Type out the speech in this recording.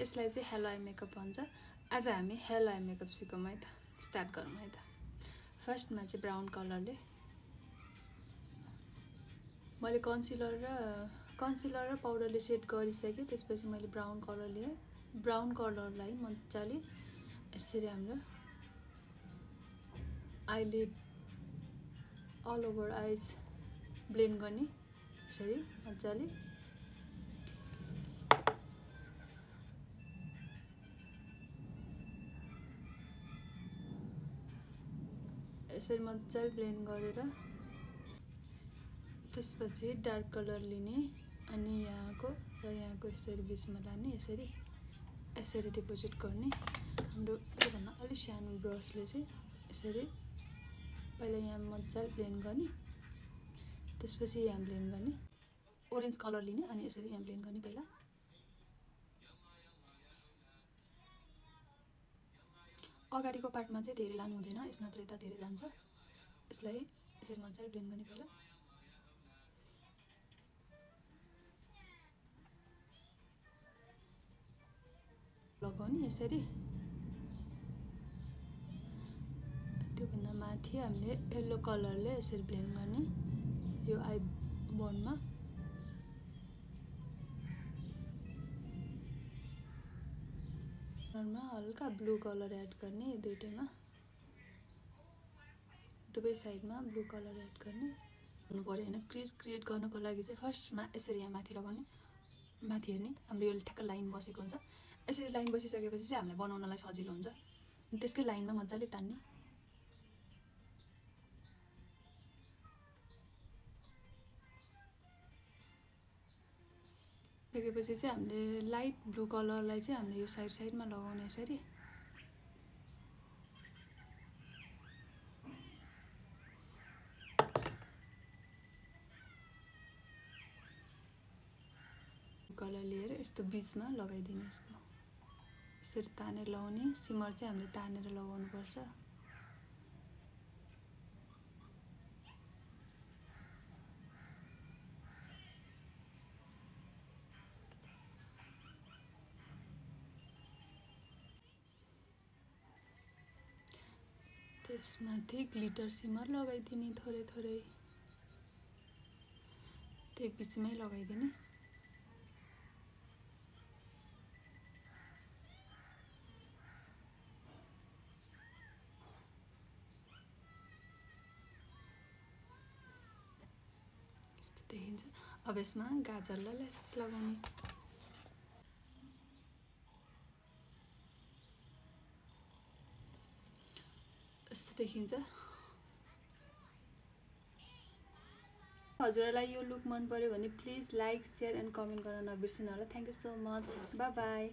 यसलाई चाहिँ hello eye makeup भन्छ। आज हामी हेलो आई मेकअप सिकौँ है त, स्टार्ट गरौँ है त। फर्स्टमा चाहिँ ब्राउन कलरले मैले कन्सिलर र पाउडरले सेट गरिसकेँ। त्यसपछि मैले ब्राउन कलर लिएँ। ब्राउन कलरलाई मजाले यसरी हाम्रो आइलिड अल ओभर आइज ब्लेन्ड गर्ने, यसरी मजाले। यसरी मजाले ब्लेन्ड गरेर त्यसपछि डार्क कलर लिने अनि यहाँको र यहाँको यसरी बिचमा लाने, यसरी डिपोजिट गर्ने। हाम्रो योभन्दा अलिक सानो ब्रसले चाहिँ यसरी पहिला यहाँ मजाले ब्लेन्ड गर्ने, त्यसपछि यहाँ ब्लेन्ड गर्ने। ओरेन्ज कलर लिने अनि यसरी यहाँ ब्लेन्ड गर्ने। पहिला अगाडिको पार्टमा चाहिँ धेरै लानु हुँदैन, यस नत्र यता धेरै जान्छ। यसलाई यसरी मजाले ब्लेन्ड गर्ने। पहिला लगाउने यसरी। त्योभन्दा माथि हामीले येल्लो कलरले यसरी ब्लेन्ड गर्ने यो आई बोनमा। हल्का ब्लू कलर एड गर्ने, दुईटैमा दुवै साइडमा ब्लू कलर एड गर्ने हुनु पर्यो हैन। क्रिज क्रिएट गर्नको लागि चाहिँ फर्स्टमा यसरी यहाँ माथि लगाउने, माथि हेर्ने। हाम्रो यो ठ्याक्क लाइन बसेको हुन्छ। यसरी लाइन बसिसकेपछि चाहिँ हामीलाई बनाउनलाई सजिलो हुन्छ। त्यसकै लाइनमा मजाले तान्ने। सकेपछि चाहिँ हामीले लाइट ब्लू कलरलाई चाहिँ हामीले यो साइडमा लगाउने यसरी। कलर लिएर यस्तो बीचमा लगाइदिने। यसको यसरी तानेर लगाउने। सिमर चाहिँ हामीले तानेर लगाउनु पर्छ। त्यसमाथि ग्लिटर सिमर लगाइदिने, थोरै थोरै त्यही बीचमै लगाइदिने। यस्तो देखिन्छ। अब यसमा गाजर र ल्यासेस लगाउने। यस्तो देखिन्छ। हजुरहरूलाई यो लुक मन पर्यो भने please like, share and comment गर्न नबिर्सिनु होला। Thank you so much. By by.